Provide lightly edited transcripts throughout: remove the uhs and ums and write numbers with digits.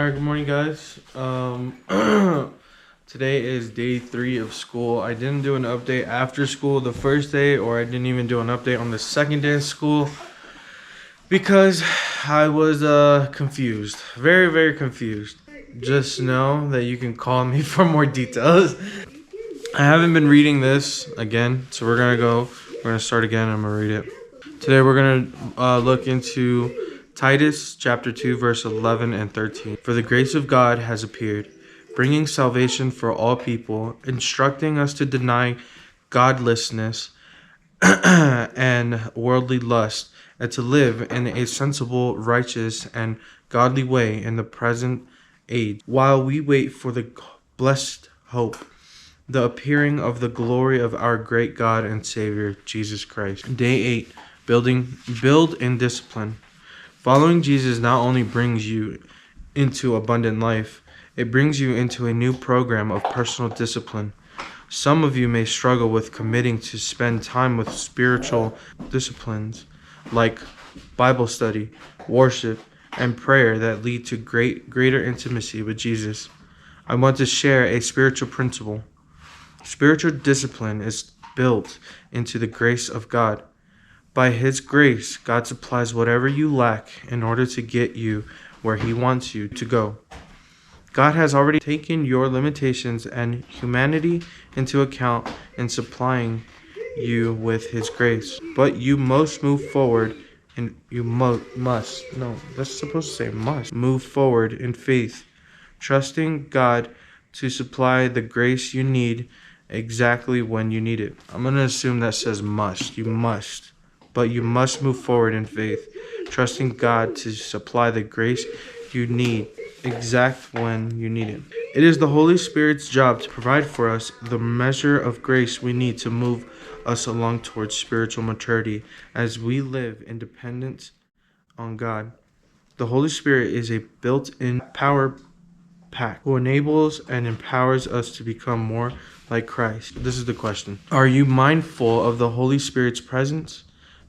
Alright, good morning guys. Today is day 3 of school. I didn't do an update after school the first day, or I didn't even do an update on the second day of school because I was confused. Very confused. Just know that you can call me for more details. I haven't been reading this again, so we're gonna start again. I'm gonna read it. Today we're gonna look into Titus chapter 2 verse 11 and 13. For the grace of God has appeared, bringing salvation for all people, instructing us to deny godlessness and worldly lust, and to live in a sensible, righteous, and godly way in the present age, while we wait for the blessed hope, the appearing of the glory of our great God and Savior, Jesus Christ. Day 8. Build in discipline. Following Jesus not only brings you into abundant life, it brings you into a new program of personal discipline. Some of you may struggle with committing to spend time with spiritual disciplines like Bible study, worship, and prayer that lead to greater intimacy with Jesus. I want to share a spiritual principle. Spiritual discipline is built into the grace of God. By His grace, God supplies whatever you lack in order to get you where He wants you to go. God has already taken your limitations and humanity into account in supplying you with His grace. But you must move forward, and you must move forward in faith, trusting God to supply the grace you need exactly when you need it. I'm going to assume that says must. You must. But you must move forward in faith, trusting God to supply the grace you need exact when you need it. It is the Holy Spirit's job to provide for us the measure of grace we need to move us along towards spiritual maturity as we live in dependence on God. The Holy Spirit is a built-in power pack who enables and empowers us to become more like Christ. This is the question. Are you mindful of the Holy Spirit's presence?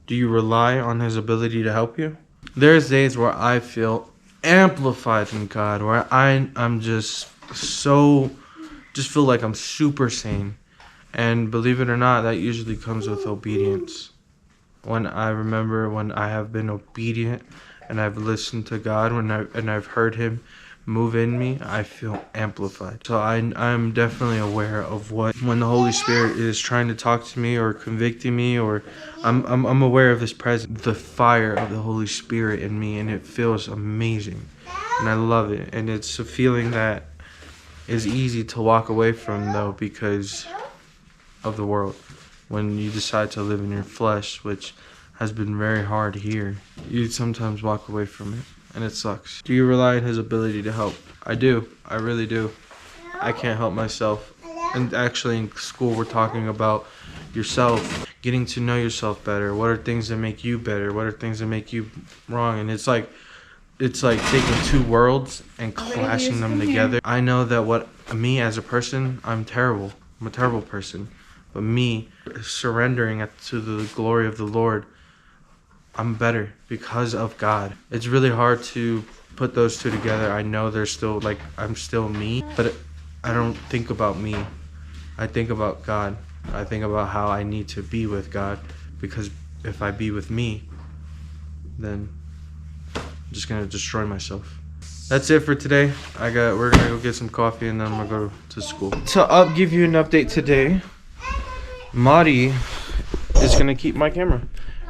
Do you rely on His ability to help you? There's days where I feel amplified in God, where I'm just feel like I'm super sane. And believe it or not, that usually comes with obedience. When I have been obedient and I've listened to God, and I've heard Him move in me, I feel amplified. So I'm definitely aware of when the Holy Spirit is trying to talk to me or convicting me, or I'm aware of His presence, the fire of the Holy Spirit in me, and it feels amazing, and I love it. And it's a feeling that is easy to walk away from, though, because of the world. When you decide to live in your flesh, which has been very hard here, you sometimes walk away from it. And it sucks. Do you rely on His ability to help? I do. I really do. I can't help myself. And actually in school we're talking about yourself, getting to know yourself better. What are things that make you better? What are things that make you wrong? And it's like taking two worlds and clashing them together. I know that me as a person, I'm terrible. I'm a terrible person. But me surrendering to the glory of the Lord, I'm better because of God. It's really hard to put those two together. I know I'm still me, but I don't think about me. I think about God. I think about how I need to be with God, because if I be with me, then I'm just gonna destroy myself. That's it for today. We're gonna go get some coffee, and then I'm gonna go to school. To give you an update today, Mari is gonna keep my camera.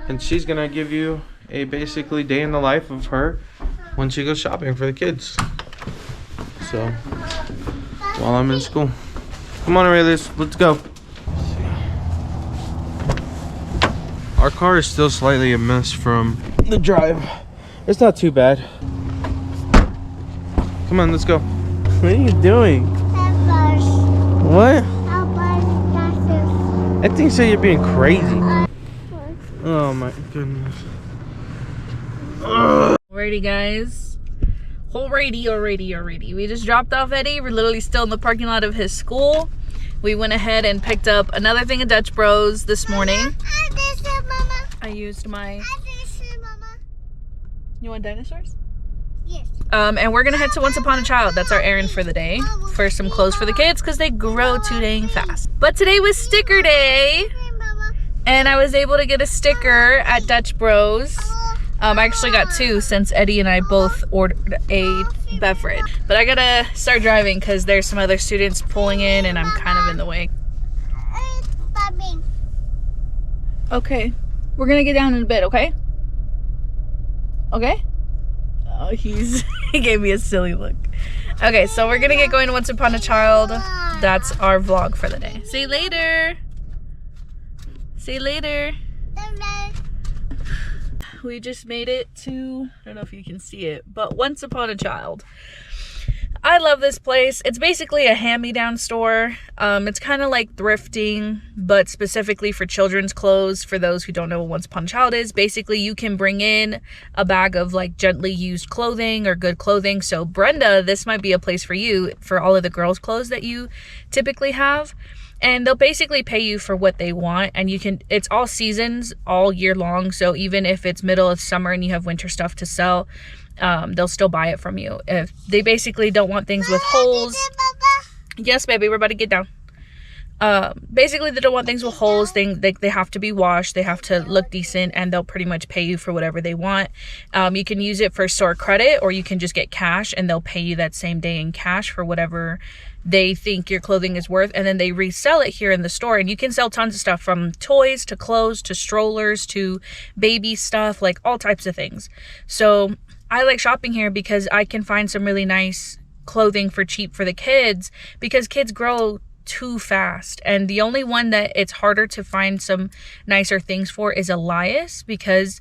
And she's gonna give you a basically day in the life of her when she goes shopping for the kids. So, while I'm in school. Come on, Aurelius, let's go. Our car is still slightly a mess from the drive. It's not too bad. Come on, let's go. What are you doing? What? I think so. You're being crazy. Oh my goodness. Alrighty guys. Alrighty. We just dropped off Eddie. We're literally still in the parking lot of his school. We went ahead and picked up another thing of Dutch Bros this morning. I used my... You want dinosaurs? Yes. And we're gonna head to Once Upon a Child. That's our errand for the day, for some clothes for the kids because they grow too dang fast. But today was sticker day, and I was able to get a sticker at Dutch Bros. I actually got 2 since Eddie and I both ordered a beverage. But I gotta start driving because there's some other students pulling in and I'm kind of in the way. Okay, we're gonna get down in a bit, okay? Okay? Oh, he gave me a silly look. Okay, so we're gonna get going to Once Upon a Child. That's our vlog for the day. See you later. See you later. We just made it to, I don't know if you can see it, but Once Upon a Child. I love this place. It's basically a hand-me-down store. It's kind of like thrifting, but specifically for children's clothes. For those who don't know what Once Upon a Child is, basically you can bring in a bag of like gently used clothing or good clothing. So Brenda, this might be a place for you for all of the girls' clothes that you typically have. And they'll basically pay you for what they want, and you can, it's all seasons all year long. So even if it's middle of summer and you have winter stuff to sell, they'll still buy it from you. If they basically don't want things with holes. Yes, baby, we're about to get down. Basically they don't want things with holes. They have to be washed, they have to look decent, and they'll pretty much pay you for whatever they want. You can use it for store credit, or you can just get cash and they'll pay you that same day in cash for whatever they think your clothing is worth, and then they resell it here in the store. And you can sell tons of stuff, from toys to clothes to strollers to baby stuff, like all types of things. So I like shopping here because I can find some really nice clothing for cheap for the kids, because kids grow too fast. And the only one that it's harder to find some nicer things for is Elias, because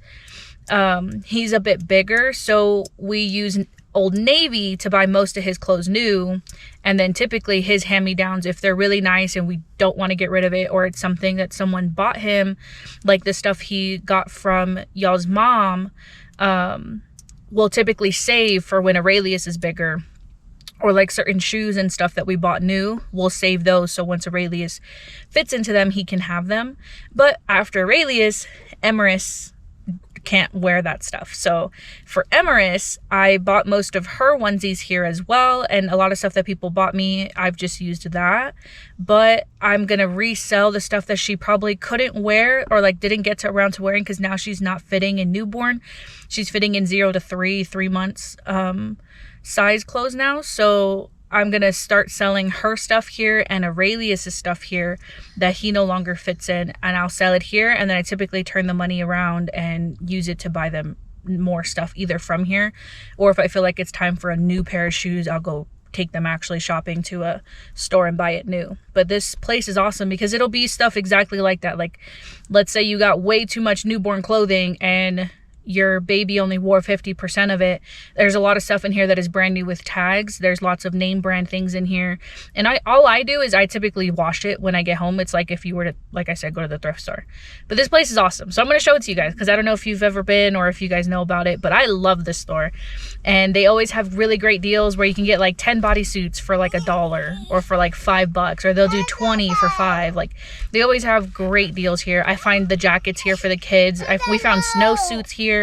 he's a bit bigger. So we use Old Navy to buy most of his clothes new, and then typically his hand-me-downs, if they're really nice and we don't want to get rid of it, or it's something that someone bought him, like the stuff he got from y'all's mom, we'll typically save for when Aurelius is bigger. Or like certain shoes and stuff that we bought new, we'll save those so once Aurelius fits into them, he can have them. But after Aurelius, Emerus can't wear that stuff. So for Emerus, I bought most of her onesies here as well, and a lot of stuff that people bought me, I've just used that. But I'm gonna resell the stuff that she probably couldn't wear, or like didn't get around to wearing, because now she's not fitting in newborn. She's fitting in 0 to 3 months size clothes now. So I'm gonna start selling her stuff here and Aurelius's stuff here that he no longer fits in, and I'll sell it here, and then I typically turn the money around and use it to buy them more stuff either from here, or if I feel like it's time for a new pair of shoes, I'll go take them actually shopping to a store and buy it new. But this place is awesome because it'll be stuff exactly like that. Like, let's say you got way too much newborn clothing and your baby only wore 50% of it. There's a lot of stuff in here that is brand new with tags. There's lots of name brand things in here. And all I do is I typically wash it when I get home. It's like if you were to, like I said, go to the thrift store. But this place is awesome. So I'm going to show it to you guys because I don't know if you've ever been or if you guys know about it, but I love this store. And they always have really great deals where you can get like 10 bodysuits for like $1 or for like $5, or they'll do 20 for $5. Like, they always have great deals here. I find the jackets here for the kids. We found snowsuits here.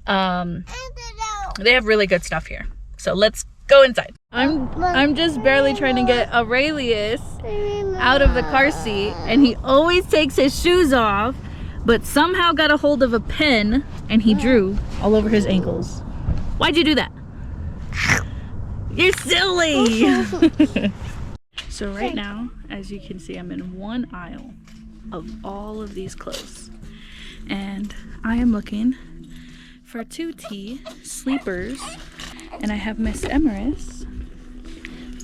They have really good stuff here. So let's go inside. I'm just barely trying to get Aurelius out of the car seat, and he always takes his shoes off, but somehow got a hold of a pen and he drew all over his ankles. Why'd you do that? You're silly. So right now, as you can see, I'm in one aisle of all of these clothes, and I am looking for 2T sleepers, and I have Miss Emerus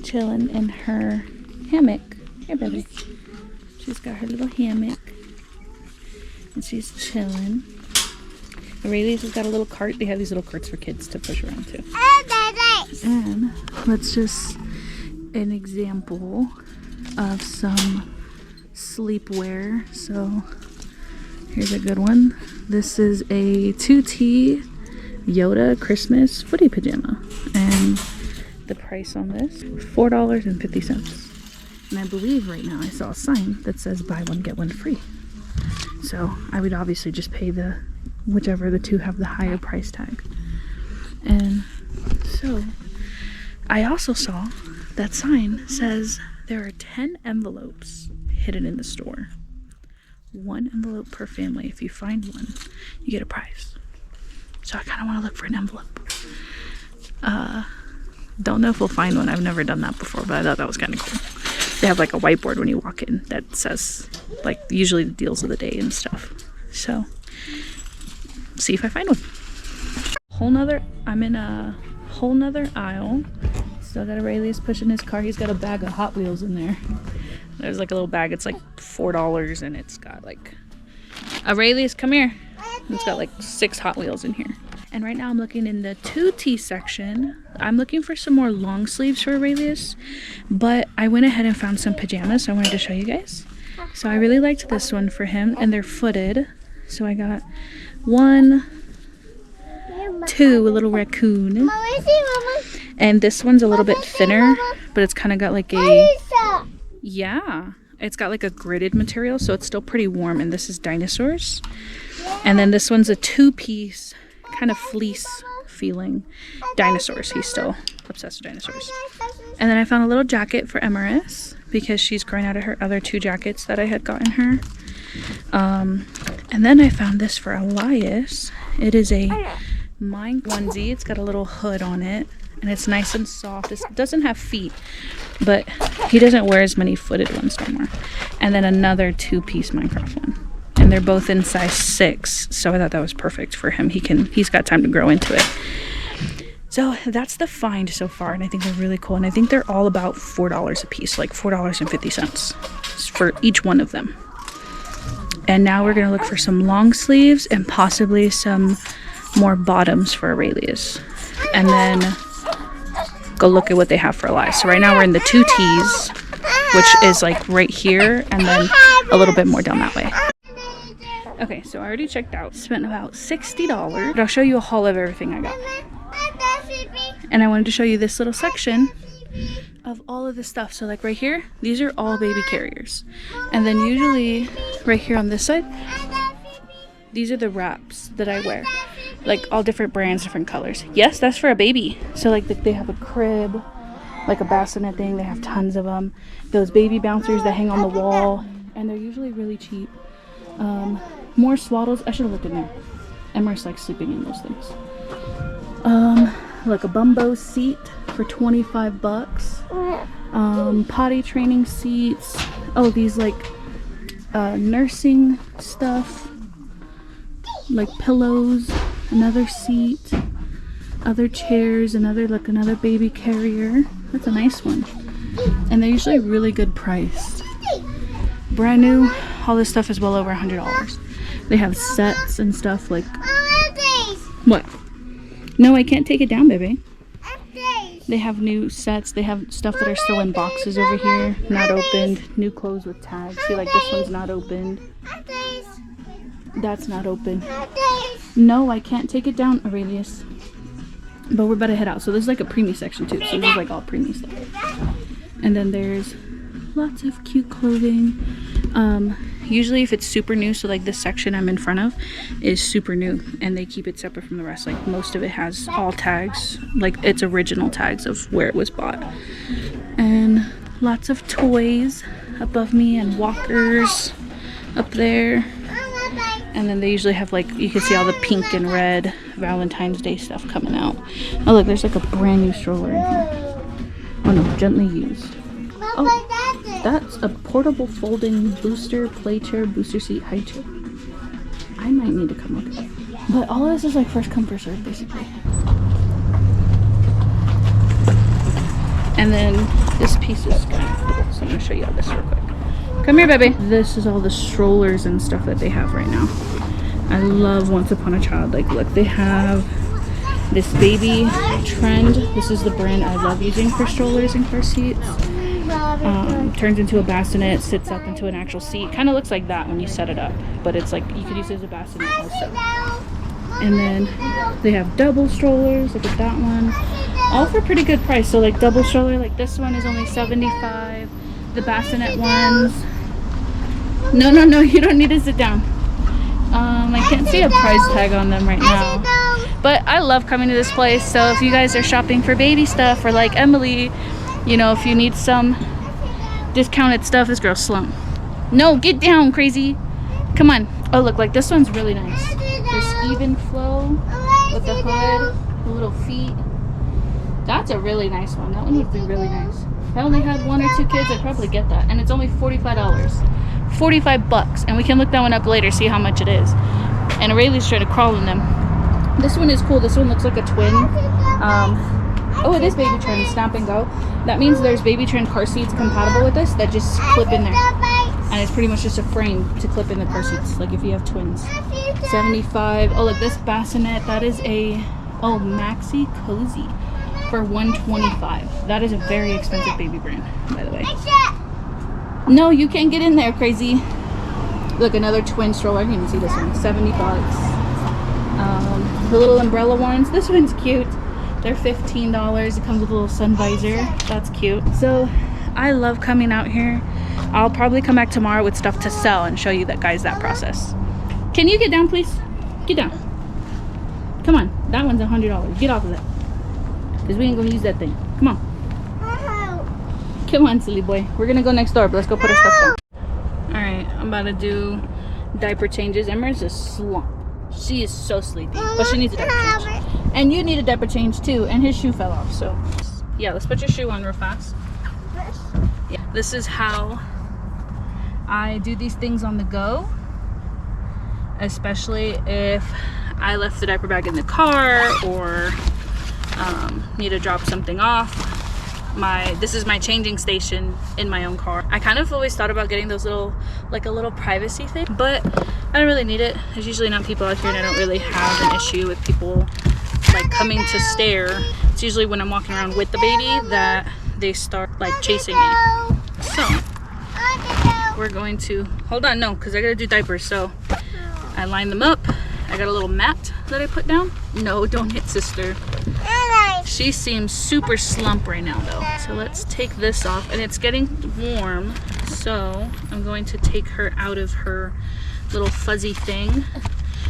chilling in her hammock. Here, baby. She's got her little hammock, and she's chilling. Aurelius has got a little cart. They have these little carts for kids to push around too. And let's just an example of some sleepwear. So here's a good one. This is a 2T Yoda Christmas footy pajama, and the price on this, $4.50. And I believe right now I saw a sign that says buy one get one free. So I would obviously just pay the whichever the two have the higher price tag. And So I also saw that sign says there are 10 envelopes hidden in the store. 1 envelope per family. If you find one, you get a prize. So I kind of want to look for an envelope. Don't know if we'll find one. I've never done that before, but I thought that was kind of cool. They have like a whiteboard when you walk in that says like usually the deals of the day and stuff. So see if I find one. I'm in a whole nother aisle. Still got Aurelius pushing his car. He's got a bag of Hot Wheels in there. There's like a little bag. It's like $4 and it's got like, Aurelius, come here. It's got like 6 Hot Wheels in here. And right now I'm looking in the 2T section. I'm looking for some more long sleeves for Aurelius, but I went ahead and found some pajamas, so I wanted to show you guys. So I really liked this one for him, and they're footed. So I got 1, 2, a little raccoon. And this one's a little bit thinner, but it's kind of got like it's got like a gridded material, so it's still pretty warm. And this is dinosaurs. And then this one's a 2-piece, kind of fleece feeling dinosaurs. He's still obsessed with dinosaurs. And then I found a little jacket for Emeris because she's growing out of her other 2 jackets that I had gotten her. And then I found this for Elias. It is a mine onesie. It's got a little hood on it and it's nice and soft. It doesn't have feet, but he doesn't wear as many footed ones no more. And then another 2-piece Minecraft one. And they're both in size 6, so I thought that was perfect for him. He's got time to grow into it. So that's the find so far, and I think they're really cool. And I think they're all about $4 a piece, like $4.50 for each one of them. And now we're gonna look for some long sleeves and possibly some more bottoms for Aurelius. And then go look at what they have for Elias. So right now we're in the 2Ts, which is like right here, and then a little bit more down that way. Okay, so I already checked out. Spent about $60. But I'll show you a haul of everything I got. And I wanted to show you this little section of all of this stuff. So like right here, these are all baby carriers. And then usually right here on this side, these are the wraps that I wear. Like all different brands, different colors. Yes, that's for a baby. So like they have a crib, like a bassinet thing. They have tons of them. Those baby bouncers that hang on the wall. And they're usually really cheap. More swaddles. I should have looked in there. Emer's like sleeping in those things. Like a bumbo seat for $25. Potty training seats. Oh, these like nursing stuff. Like pillows. Another seat. Other chairs. Another baby carrier. That's a nice one. And they're usually really good priced. Brand new. All this stuff is well over $100. They have sets and stuff like. What? No, I can't take it down, baby. They have new sets. They have stuff that are still in boxes over here, not opened. New clothes with tags. See, like this one's not opened. That's not open. No, I can't take it down, Aurelius. But we're about to head out. So there's like a preemie section too. So this is like all preemie stuff. And then there's lots of cute clothing. Usually if it's super new, so like this section I'm in front of is super new and they keep it separate from the rest. Like most of it has all tags, like it's original tags of where it was bought. And lots of toys above me and walkers up there. And then they usually have like, you can see all the pink and red Valentine's Day stuff coming out. Oh look, there's like a brand new stroller in here. Oh no, gently used. Oh, that's a portable folding booster play chair, booster seat, high chair. I might need to come look at it. But all of this is like first come, first serve, basically. And then this piece is kind of cool, so I'm going to show you all this real quick. Come here, baby. This is all the strollers and stuff that they have right now. I love Once Upon a Child. Like, look, they have this baby trend. This is the brand I love using for strollers and car seats. Turns into a bassinet, sits up into an actual seat. Kind of looks like that when you set it up, but it's like you could use it as a bassinet also. And then they have double strollers. Look at that one. All for pretty good price. So like double stroller, like this one is only $75. The bassinet ones. No, you don't need to sit down. I can't see a price tag on them right now. But I love coming to this place. So if you guys are shopping for baby stuff, or like Emily, you know, if you need some discounted stuff, this girl's slum. No, get down, crazy. Come on. Oh, look, like this one's really nice. This even flow with the hood, the little feet. That's a really nice one. That one would be really nice. If I only had 1 or 2 kids, I'd probably get that. And it's only $45. 45 bucks. And we can look that one up later, see how much it is. And Aurelia's trying to crawl in them. This one is cool. This one looks like a twin. Oh, it is baby trend, snap and go. That means there's baby trend car seats compatible with this that just clip in there. And it's pretty much just a frame to clip in the car seats, like if you have twins. 75. Oh, look, this bassinet, that is a, oh, Maxi Cozy for 125. That is a very expensive baby brand, by the way. No, you can't get in there, crazy. Look, another twin stroller. I didn't even see this one. 70 bucks. The little umbrella ones. This one's cute. They're $15. It comes with a little sun visor. That's cute. So I love coming out here. I'll probably come back tomorrow with stuff to sell and show you that, guys, that process. Can you get down, please? Get down. Come on. That one's $100. Get off of that. Because we ain't going to use that thing. Come on. Come on, silly boy. We're going to go next door, but let's go put our stuff down. Alright, I'm about to do diaper changes. Emma's a slump. She is so sleepy. But she needs a diaper change. And you need a diaper change too. And his shoe fell off. So, yeah, let's put your shoe on real fast. Yeah, this is how I do these things on the go. Especially if I left the diaper bag in the car or need to drop something off. This is my changing station in my own car. I kind of always thought about getting those little, like a little privacy thing, but I don't really need it. There's usually not people out here, and I don't really have an issue with people like coming to stare. It's usually when I'm walking around with the baby that they start like chasing me. So we're going to hold on, no, because I gotta do diapers. So I line them up. I got a little mat that I put down. No, don't hit sister. She seems super slump right now though. So let's take this off, and it's getting warm. So I'm going to take her out of her little fuzzy thing.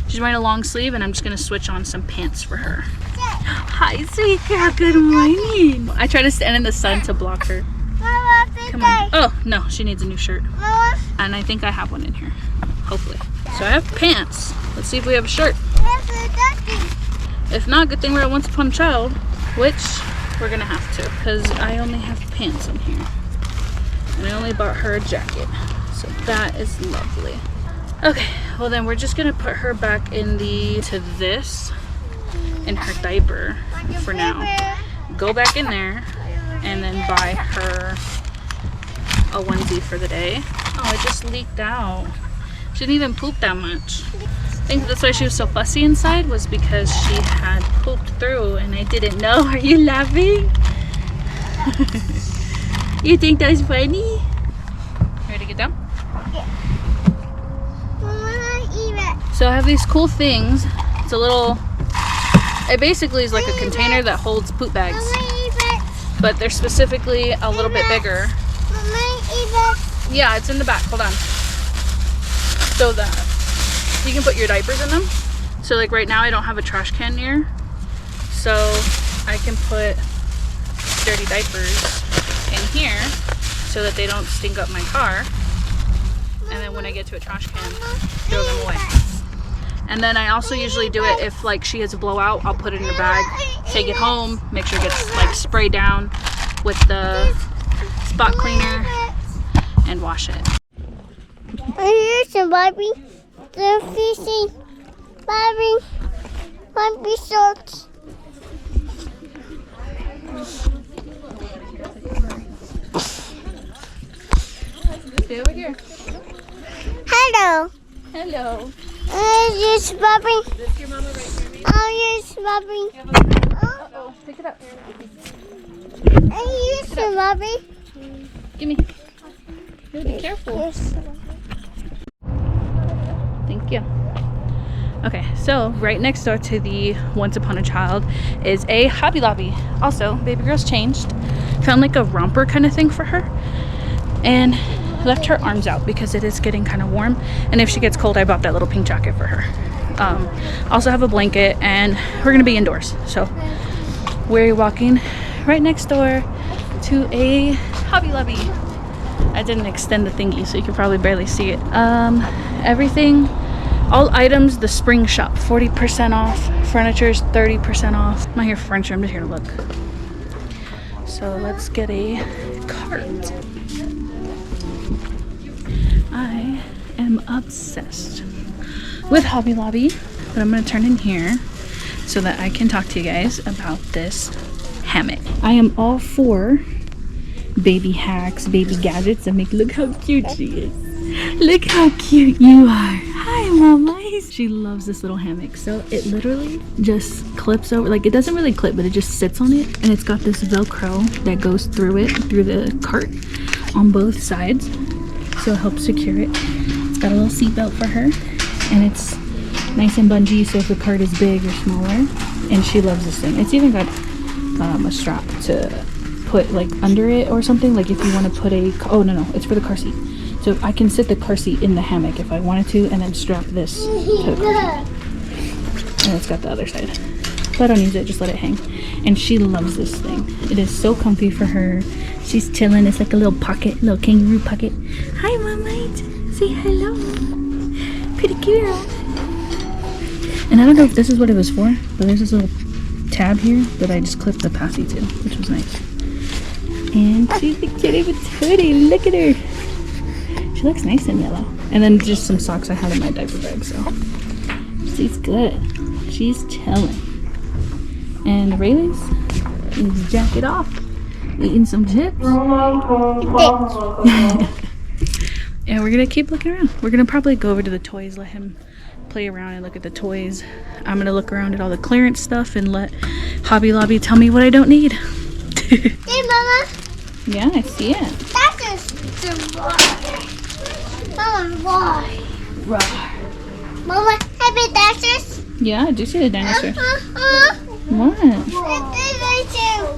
She's wearing a long sleeve, and I'm just gonna switch on some pants for her. Hi, sweet girl, good morning. I try to stand in the sun to block her. Come on. Oh, no, she needs a new shirt. And I think I have one in here, hopefully. So I have pants. Let's see if we have a shirt. If not, good thing we're at Once Upon a Child, which we're gonna have to, because I only have pants in here. And I only bought her a jacket. So that is lovely. Okay, well then we're just gonna put her back in this in her diaper for now. Go back in there and then buy her a onesie for the day. Oh, it just leaked out. She didn't even poop that much. I think that's why she was so fussy inside, was because she had pooped through and I didn't know. Are you laughing? You think that's funny? Ready to get down? Yeah. Mama, eat it. So I have these cool things. It's a little, it basically is like a container that holds poop bags. Mama, eat it. But they're specifically a little bit bigger. Mama, eat it. Yeah, it's in the back. Hold on. So that you can put your diapers in them. So like right now I don't have a trash can near, so I can put dirty diapers in here so that they don't stink up my car. And then when I get to a trash can, throw them away. And then I also usually do it if like she has a blowout, I'll put it in a bag, take it home, make sure it gets like sprayed down with the spot cleaner and wash it. Here's some Barbie. The fishing. Barbie shorts. Stay over here. Hello. Hello. Yes, Barbie. This your mama right here. Oh, yes, Barbie. Uh-oh, pick it up. Yes, Barbie. Give me. Be careful. Yes. Thank you. Okay, so right next door to the Once Upon a Child is a Hobby Lobby. Also, baby girl's changed. Found like a romper kind of thing for her. And left her arms out because it is getting kind of warm, and if she gets cold, I bought that little pink jacket for her. Also have a blanket, and we're gonna be indoors, so we're walking right next door to a Hobby Lobby. I didn't extend the thingy, so you can probably barely see it. Everything, all items, the spring shop, 40% off. Furniture is 30% off. I'm not here for furniture, I'm just here to look. So let's get a cart. I am obsessed with Hobby Lobby, but I'm gonna turn in here so that I can talk to you guys about this hammock. I am all for baby hacks, baby gadgets that make, look how cute she is. Look how cute you are. Hi, Mama. She loves this little hammock. So it literally just clips over, like it doesn't really clip, but it just sits on it, and it's got this Velcro that goes through it, through the cart on both sides. So it helps secure it. It's got a little seatbelt for her, and it's nice and bungee, so if the cart is big or smaller. And she loves this thing. It's even got a strap to put like under it or something, like if you want to put a, oh no, it's for the car seat. So I can sit the car seat in the hammock if I wanted to, and then strap this to the car seat. And it's got the other side. So I don't use it, just let it hang. And she loves this thing. It is so comfy for her. She's chilling. It's like a little pocket, little kangaroo pocket. Hi, Mama. Say hello. Pretty girl. And I don't know if this is what it was for, but there's this little tab here that I just clipped the passy to, which was nice. And she's a kitty patootie. Look at her. She looks nice in yellow. And then just some socks I had in my diaper bag, so she's good. She's chilling. And Rayleigh's is jacket off, eating some chips. And we're gonna keep looking around. We're gonna probably go over to the toys, let him play around and look at the toys. I'm gonna look around at all the clearance stuff and let Hobby Lobby tell me what I don't need. Hey, Mama. Yeah, I see it. That's just Mama, why? Roar. Mama, happy dinosaurs? Yeah, I do see the dinosaur. What? What?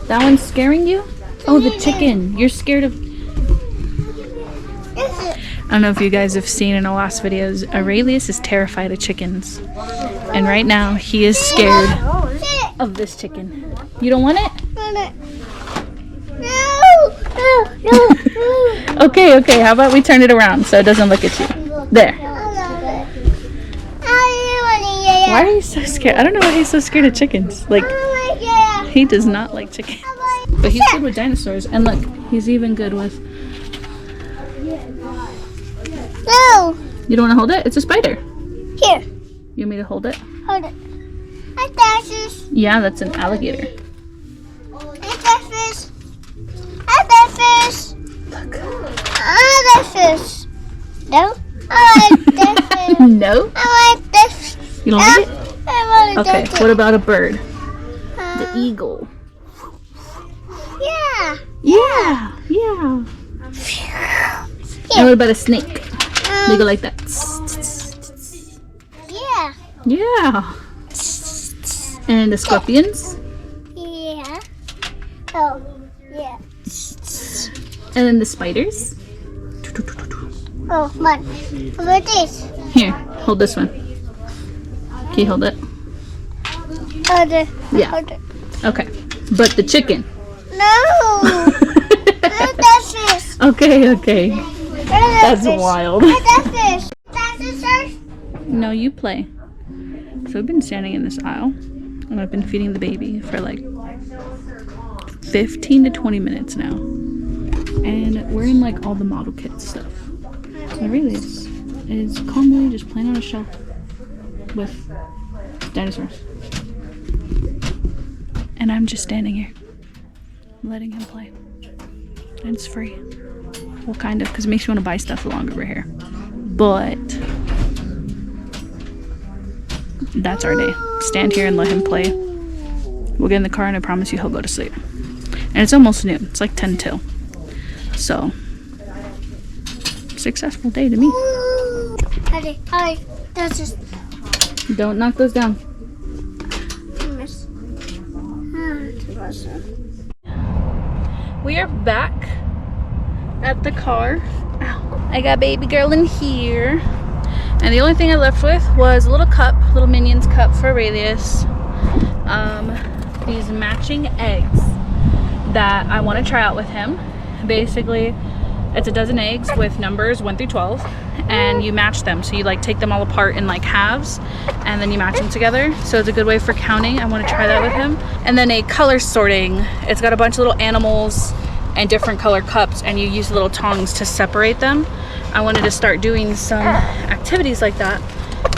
That one's scaring you? Oh, the chicken. You're scared of... I don't know if you guys have seen in the last videos, Aurelius is terrified of chickens. And right now, he is scared of this chicken. You don't want it? No. Okay, how about we turn it around so it doesn't look at you? There. Why are you so scared? I don't know why he's so scared of chickens. Like, he does not like chickens. But he's good with dinosaurs. And look, he's even good with... No. You don't want to hold it? It's a spider. Here. You want me to hold it? Hold it. I dinosaurs. Yeah, that's an alligator. I like fish. No? I like that fish. No? I like this. You don't like it? I want Okay, that what about a bird? The fish. eagle. Yeah. Yeah. And what about a snake? They go like that. Yeah. Yeah. And the scorpions? Yeah. Oh, yeah. And then the spiders? Oh, man. What about this? Here, hold this one. Can you hold it? Hold it. Yeah. Hold it. Okay. But the chicken? No. That fish. Okay. That's fish. wild. That fish. Dinosaurs? No, you play. So we've been standing in this aisle, and I've been feeding the baby for like 15 to 20 minutes now. And we're in like all the model kit stuff. So Aurelius is calmly just playing on a shelf with dinosaurs. And I'm just standing here, letting him play. And it's free. Well, kind of, because it makes you want to buy stuff the longer we're here. But that's our day. Stand here and let him play. We'll get in the car and I promise you he'll go to sleep. And it's almost noon. It's like 10 till. So, successful day to me. Hi. That's just. Don't knock those down. We are back at the car. I Ow. I got baby girl in here. And the only thing I left with was a little cup, little Minions cup for Aurelius. These matching eggs that I want to try out with him. Basically, it's a dozen eggs with numbers 1 through 12, and you match them. So you like take them all apart in like halves, and then you match them together. So it's a good way for counting. I want to try that with him. And then a color sorting. It's got a bunch of little animals and different color cups, and you use little tongs to separate them. I wanted to start doing some activities like that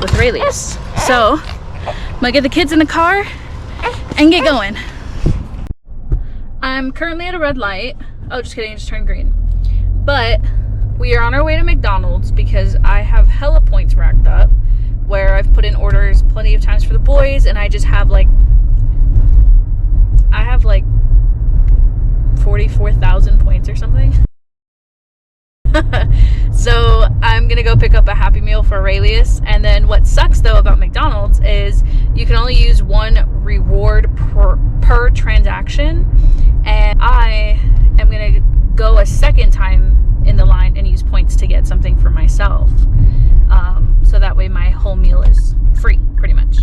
with Aurelius. So I'm gonna get the kids in the car and get going. I'm currently at a red light. Oh, just kidding, it just turned green. But we are on our way to McDonald's because I have hella points racked up where I've put in orders plenty of times for the boys, and I just have like 44,000 points or something. So I'm gonna go pick up a Happy Meal for Aurelius. And then what sucks though about McDonald's is you can only use one reward per transaction, and I am gonna go a second time in the line and use points to get something for myself, so that way my whole meal is free pretty much.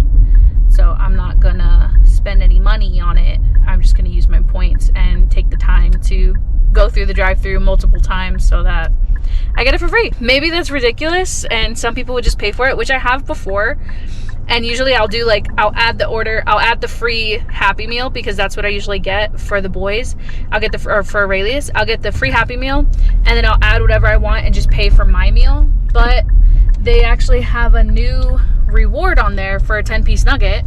So I'm not gonna spend any money on it. I'm just gonna use my points and take the time to go through the drive-through multiple times so that I get it for free. Maybe that's ridiculous and some people would just pay for it, which I have before. And usually I'll do like, I'll add the free Happy Meal because that's what I usually get for the boys. I'll get for Aurelius, I'll get the free Happy Meal, and then I'll add whatever I want and just pay for my meal. But they actually have a new reward on there for a 10-piece nugget,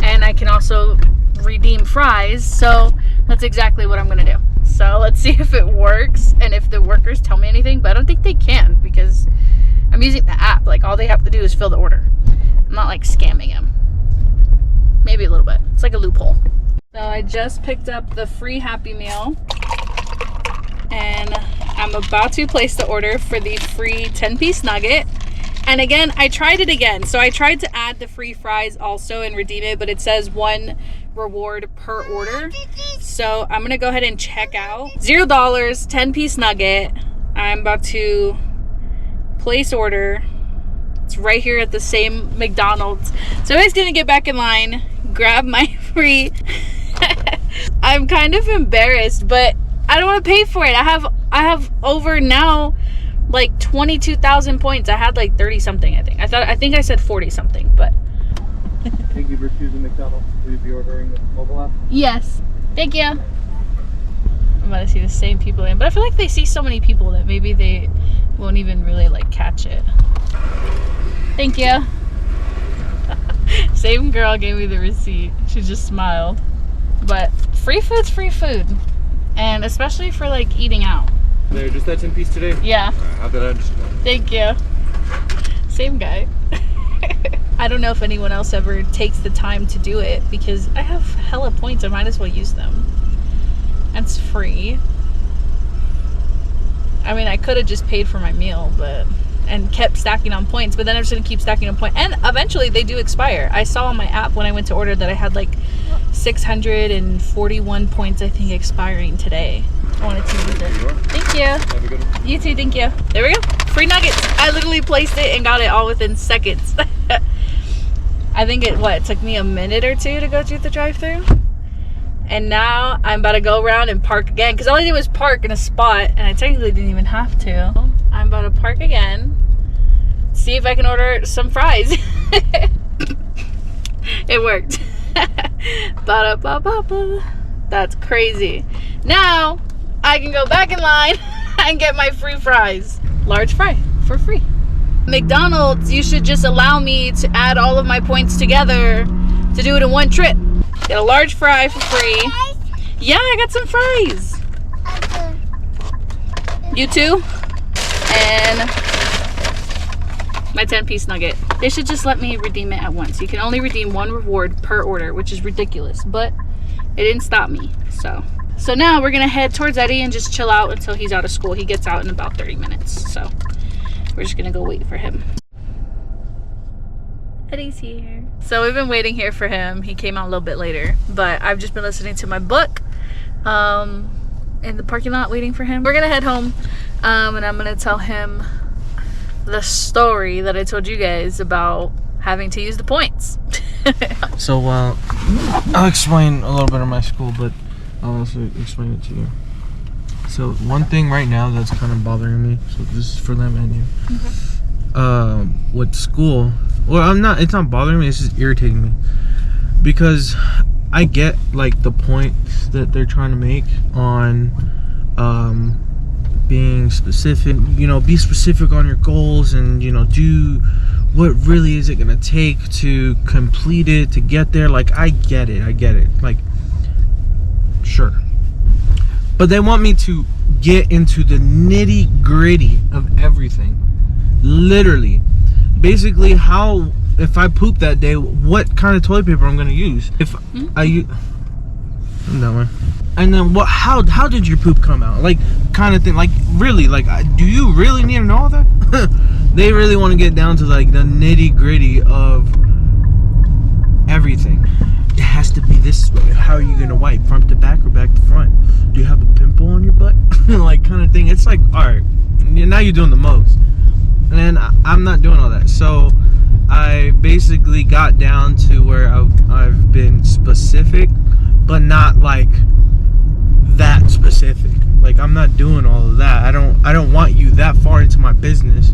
and I can also redeem fries. So that's exactly what I'm gonna do. So let's see if it works and if the workers tell me anything, but I don't think they can because I'm using the app. Like all they have to do is fill the order. I'm not like scamming him. Maybe a little bit. It's like a loophole. So I just picked up the free Happy Meal and I'm about to place the order for the free 10-piece nugget. And again, I tried it again. So I tried to add the free fries also and redeem it, but it says 1 reward per order. So I'm gonna go ahead and check out. $0, 10-piece nugget. I'm about to place order. It's right here at the same McDonald's. So I'm just gonna get back in line, grab my free. I'm kind of embarrassed, but I don't want to pay for it. I have over now like 22,000 points. I had like 30 something, I think I said 40 something, but Thank you for choosing McDonald's. Will you be ordering with the mobile app? yes. Thank you. I'm about to see the same people in, but I feel like they see so many people that maybe they won't even really like catch it. Thank you. Same girl gave me the receipt. She just smiled. But free food's free food. And especially for like eating out. There, just that 10-piece today? Yeah. How did I understand? Thank you. Same guy. I don't know if anyone else ever takes the time to do it because I have hella points. I might as well use them. It's free. I mean, I could have just paid for my meal, and kept stacking on points, but then I'm just gonna keep stacking on points, and eventually they do expire. I saw on my app when I went to order that I had like 641 points, I think, expiring today. I wanted to use it. Thank you. Have a good one. You too, thank you. There we go. Free nuggets. I literally placed it and got it all within seconds. I think it took me a minute or two to go through the drive-thru. And now I'm about to go around and park again because all I did was park in a spot and I technically didn't even have to. I'm about to park again, see if I can order some fries. It worked. Ba-da-ba-ba-ba. That's crazy. Now I can go back in line and get my free fries. Large fry for free. McDonald's, you should just allow me to add all of my points together to do it in one trip. Get a large fry for free. Yeah, I got some fries. You too? And my 10-piece nugget. They should just let me redeem it at once. You can only redeem 1 reward per order, which is ridiculous, but it didn't stop me. So now we're gonna head towards Eddie and just chill out until he's out of school. He gets out in about 30 minutes, so we're just gonna go wait for him. Eddie's here. So we've been waiting here for him. He came out a little bit later, but I've just been listening to my book. in the parking lot waiting for him. We're gonna head home, and I'm gonna tell him the story that I told you guys about having to use the points. So, I'll explain a little bit of my school, but I'll also explain it to you. So, one thing right now that's kind of bothering me, so this is for them and you. Okay. With school, well, it's not bothering me, it's just irritating me. Because I get, like, the points that they're trying to make on, being specific, you know, be specific on your goals and, you know, do what really is it gonna take to complete it, to get there. Like, I get it, like, sure, but they want me to get into the nitty gritty of everything, literally. Basically, how, if I poop that day, what kind of toilet paper I'm gonna use, if I use that way. And then what? How did your poop come out? Like, kind of thing. Like, really? Like, do you really need to know all that? They really want to get down to like the nitty gritty of everything. It has to be this way. How are you gonna wipe? Front to back or back to front? Do you have a pimple on your butt? Like, kind of thing. It's like, all right, now you're doing the most. And I'm not doing all that. So I basically got down to where I've been specific, but not like that specific. Like, I'm not doing all of that. I don't want you that far into my business.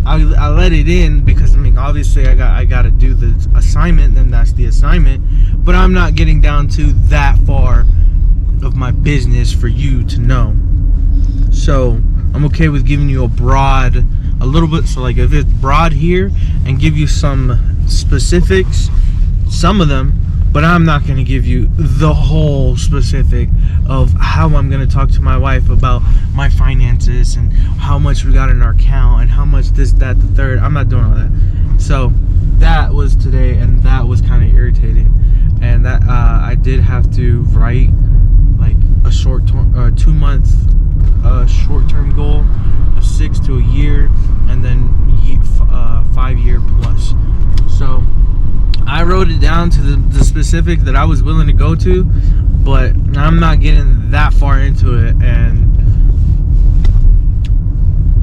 I let it in because, I mean, obviously I got to do the assignment, then that's the assignment, but I'm not getting down to that far of my business for you to know. So I'm okay with giving you a little bit, so like if it's broad here, and give you some specifics, some of them, but I'm not going to give you the whole specific of how I'm going to talk to my wife about my finances and how much we got in our account and how much this, that, the third. I'm not doing all that. So that was today, and that was kind of irritating. And that I did have to write like a 2-month short-term goal, a 6 to a year, and then 5-year plus. So I wrote it down to the specific that I was willing to go to, but I'm not getting that far into it, and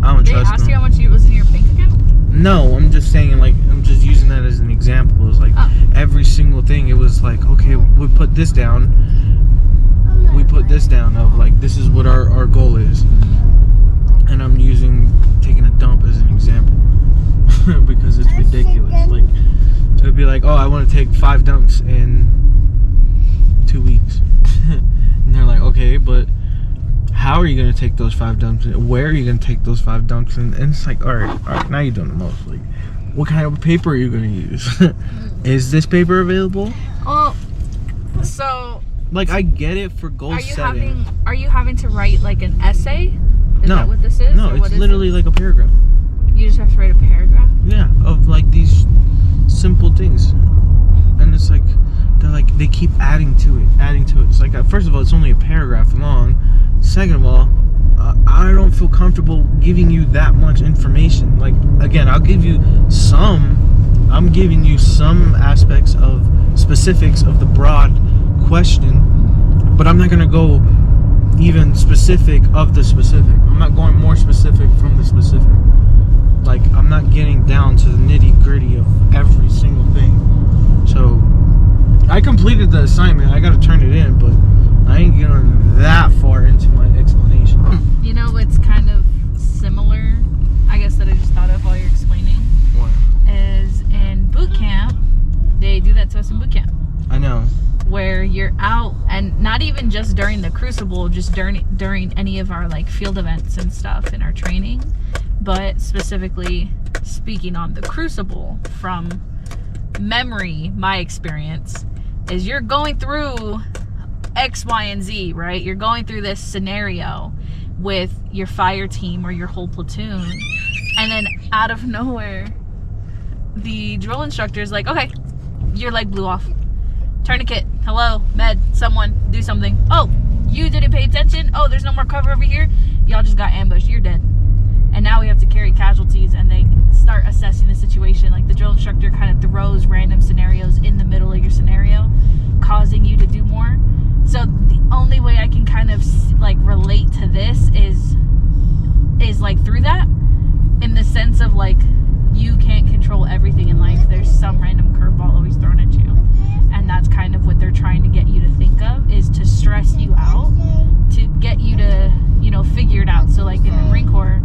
I don't trust them. They asked you how much was in your bank account? No, I'm just saying, like, I'm just using that as an example. It was like every single thing, it was like, okay, we put this down. We put this down of like, this is what our goal is. And I'm taking a dump as an example because it's ridiculous. Like, it would be like, oh, I want to take 5 dumps in 2 weeks. And they're like, okay, but how are you going to take those 5 dumps? Where are you going to take those 5 dumps? And it's like, all right, now you're doing the most. Like, what kind of paper are you going to use? Is this paper available? Well, so... Like, I get it for goal setting. Are you having to write like an essay? Is that what this is? No, it's literally like a paragraph. You just have to write a paragraph? Yeah, of like these simple things. And it's like, they keep adding to it. It's like, first of all, it's only a paragraph long. Second of all, I don't feel comfortable giving you that much information. Like, again, I'm giving you some aspects of specifics of the broad question, but I'm not going to go even specific of the specific. I'm not going more specific from the specific. Like, I'm not getting down to the nitty gritty of every single thing. So I completed the assignment. I got to turn it in, but I ain't getting that far into my explanation. You know what's kind of similar, I guess, that I just thought of while you're explaining? What? Is in boot camp, they do that to us in boot camp. I know. Where you're out, and not even just during the crucible, just during any of our like field events and stuff in our training, but specifically speaking on the crucible from memory, my experience is you're going through X, Y, and Z, right? You're going through this scenario with your fire team or your whole platoon, and then out of nowhere, the drill instructor is like, okay, your leg blew off. Tourniquet, hello, med, someone, do something. Oh, you didn't pay attention? Oh, there's no more cover over here? Y'all just got ambushed, you're dead. And now we have to carry casualties, and they start assessing the situation. Like, the drill instructor kind of throws random scenarios in the middle of your scenario, causing you to do more. So the only way I can kind of like relate to this is like through that, in the sense of like you can't control everything in life. There's some random curveball always thrown at you, and that's kind of what they're trying to get you to think of, is to stress you out, to get you to, you know, figure it out. So like in the Marine Corps,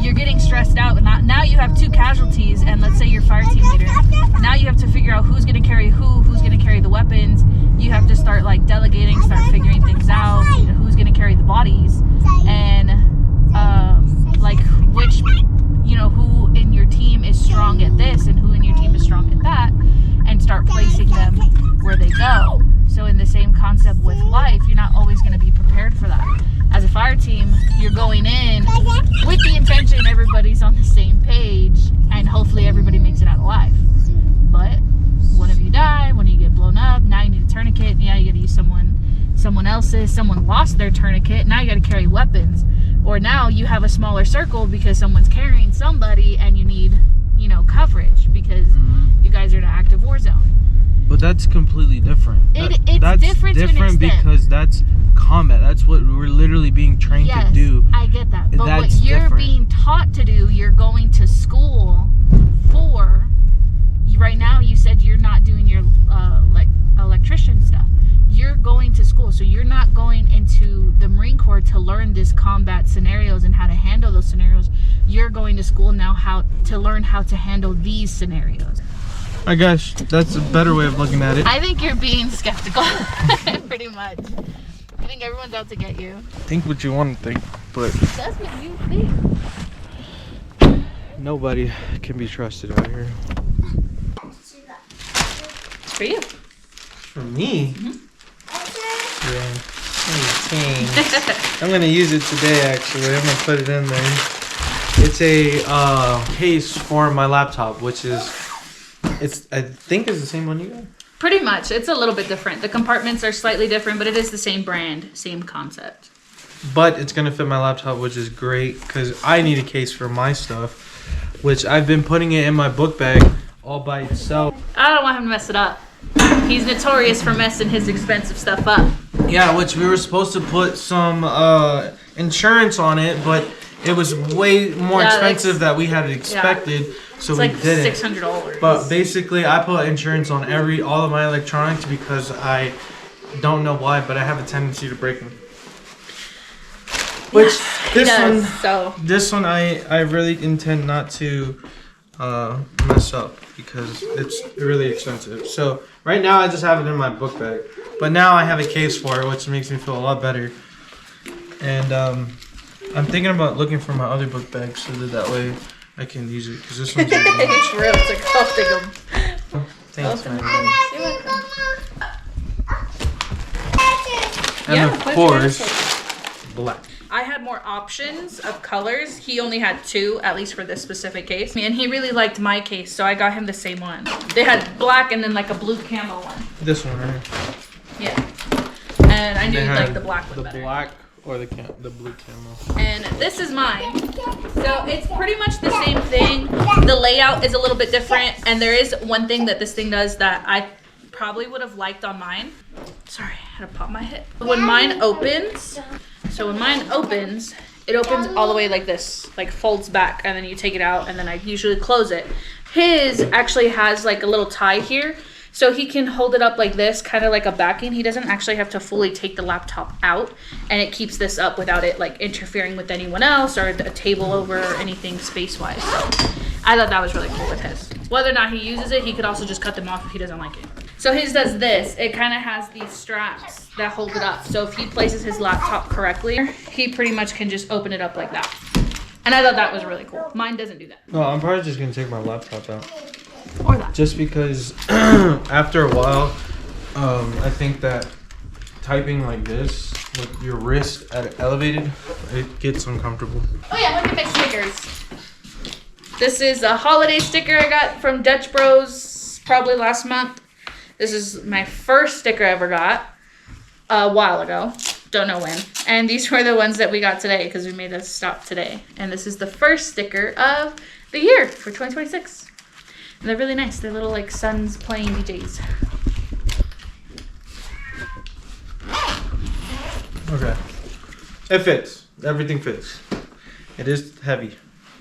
you're getting stressed out, and now you have 2 casualties, and let's say you're fire team leader. Now you have to figure out who's going to carry who's going to carry the weapons. You have to start like delegating, start figuring things out, you know, who's going to carry the bodies, and like which, you know, who in your team is strong at this and who in your team is strong at that, and start placing them where they go. So in the same concept with life, you're not always going to be prepared for that. As a fire team, you're going in with the intention everybody's on the same page, and hopefully everybody makes it out alive. But one of you die, one of you get blown up, now you need a tourniquet, now you got to use someone else's, someone lost their tourniquet, now you got to carry weapons. Or now you have a smaller circle because someone's carrying somebody, and you need, you know, coverage because you guys are in an active war zone. But that's completely different. It's that's different to an extent. Because that's combat. That's what we're literally being trained to do. I get that. But That's what you're different. being taught to do, you're going to school for. Right now, you said you're not doing your like electrician stuff. You're going to school, so you're not going into the Marine Corps to learn this combat scenarios and how to handle those scenarios. You're going to school now to learn how to handle these scenarios. I guess that's a better way of looking at it. I think you're being skeptical, pretty much. I think everyone's out to get you. Think what you want to think, but That's what you think. nobody can be trusted out here. For you. For me? Yeah. I'm gonna use it today. Actually, I'm gonna put it in there. It's a case for my laptop, which is, I think it's the same one you got. Pretty much. It's a little bit different. The compartments are slightly different, but it is the same brand, same concept. But it's gonna fit my laptop, which is great because I need a case for my stuff, which I've been putting it in my book bag all by itself. I don't want him to mess it up. He's notorious for messing his expensive stuff up. Yeah, which we were supposed to put some insurance on it, but it was way more expensive than we had expected, so It's we like didn't. $600. But basically, I put insurance on all of my electronics because I don't know why, but I have a tendency to break them. Which this one I really intend not to mess up because it's really expensive. So right now I just have it in my book bag, but now I have a case for it, which makes me feel a lot better. And I'm thinking about looking for my other book bag so that way I can use it because this one's like, It's real. It's like, I'll take them. thanks, man. And Yeah, of put it course, black. I had more options of colors. He only had 2, at least for this specific case. And he really liked my case, so I got him the same one. They had black and then like a blue camo one. This one right here. Yeah. And I knew you liked the black one better. The black or the blue camo. And this is mine. So it's pretty much the same thing. The layout is a little bit different. And there is one thing that this thing does that I probably would have liked on mine. Sorry, I had to pop my hip. When mine opens, it opens all the way like this, like folds back, and then you take it out, and then I usually close it. His actually has like a little tie here, so he can hold it up like this, kind of like a backing. He doesn't actually have to fully take the laptop out, and it keeps this up without it like interfering with anyone else or a table over or anything space-wise. So I thought that was really cool with his. Whether or not he uses it, he could also just cut them off if he doesn't like it. So his does this. It kind of has these straps that hold it up. So if he places his laptop correctly, he pretty much can just open it up like that. And I thought that was really cool. Mine doesn't do that. No, I'm probably just gonna take my laptop out. Or that. Just because after a while, I think that typing like this with your wrist elevated, it gets uncomfortable. Oh yeah, look at my stickers. This is a holiday sticker I got from Dutch Bros probably last month. This is my first sticker I ever got a while ago. Don't know when. And these were the ones that we got today because we made a stop today. And this is the first sticker of the year for 2026. And they're really nice. They're little like sons playing DJs. Okay. It fits. Everything fits. It is heavy,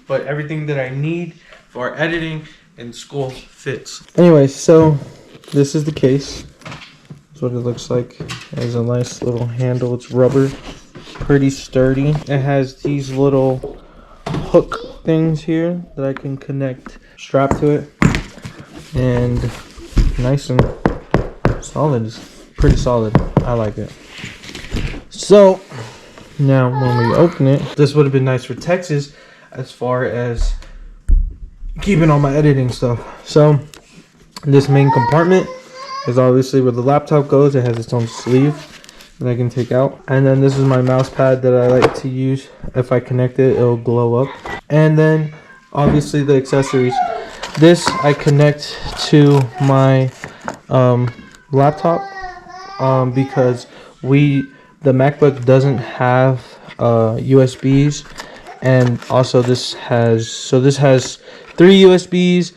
but everything that I need for editing in school fits. Anyway, so this is the case. That's what it looks like. It has a nice little handle. It's rubber, pretty sturdy. It has these little hook things here that I can connect, strap to it, and nice and solid. It's pretty solid. I like it. So now when we open it, this would have been nice for Texas as far as keeping all my editing stuff. So this main compartment is obviously where the laptop goes. It has its own sleeve that I can take out. And then this is my mouse pad that I like to use. If I connect it, it'll glow up. And then obviously the accessories. This I connect to my laptop because the MacBook doesn't have USBs, and also this has 3 USBs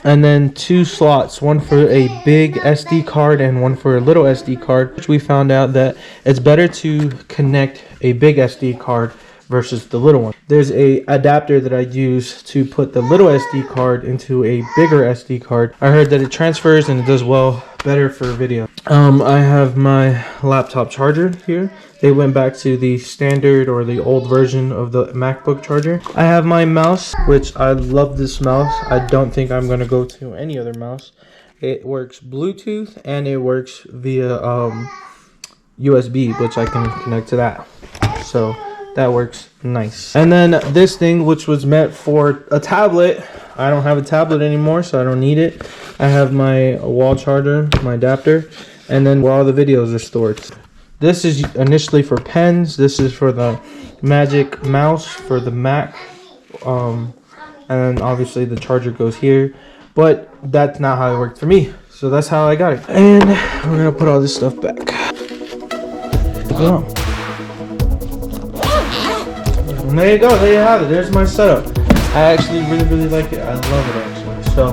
and then 2 slots, one for a big SD card and one for a little SD card, which we found out that it's better to connect a big SD card versus the little one. There's a adapter that I use to put the little SD card into a bigger SD card. I heard that it transfers and it does better for video. I have my laptop charger here. They went back to the standard or the old version of the MacBook charger. I have my mouse, which I love this mouse. I don't think I'm gonna go to any other mouse. It works Bluetooth and it works via USB, which I can connect to that. So that works nice. And then this thing, which was meant for a tablet, I don't have a tablet anymore, so I don't need it. I have my wall charger, my adapter, and then where all the videos are stored. This is initially for pens. This is for the Magic Mouse for the Mac. And then obviously the charger goes here. But that's not how it worked for me. So that's how I got it. And we're gonna put all this stuff back. And there you go, there you have it. There's my setup. I actually really like it. I love it actually. So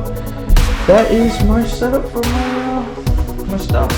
that is my setup for my stuff.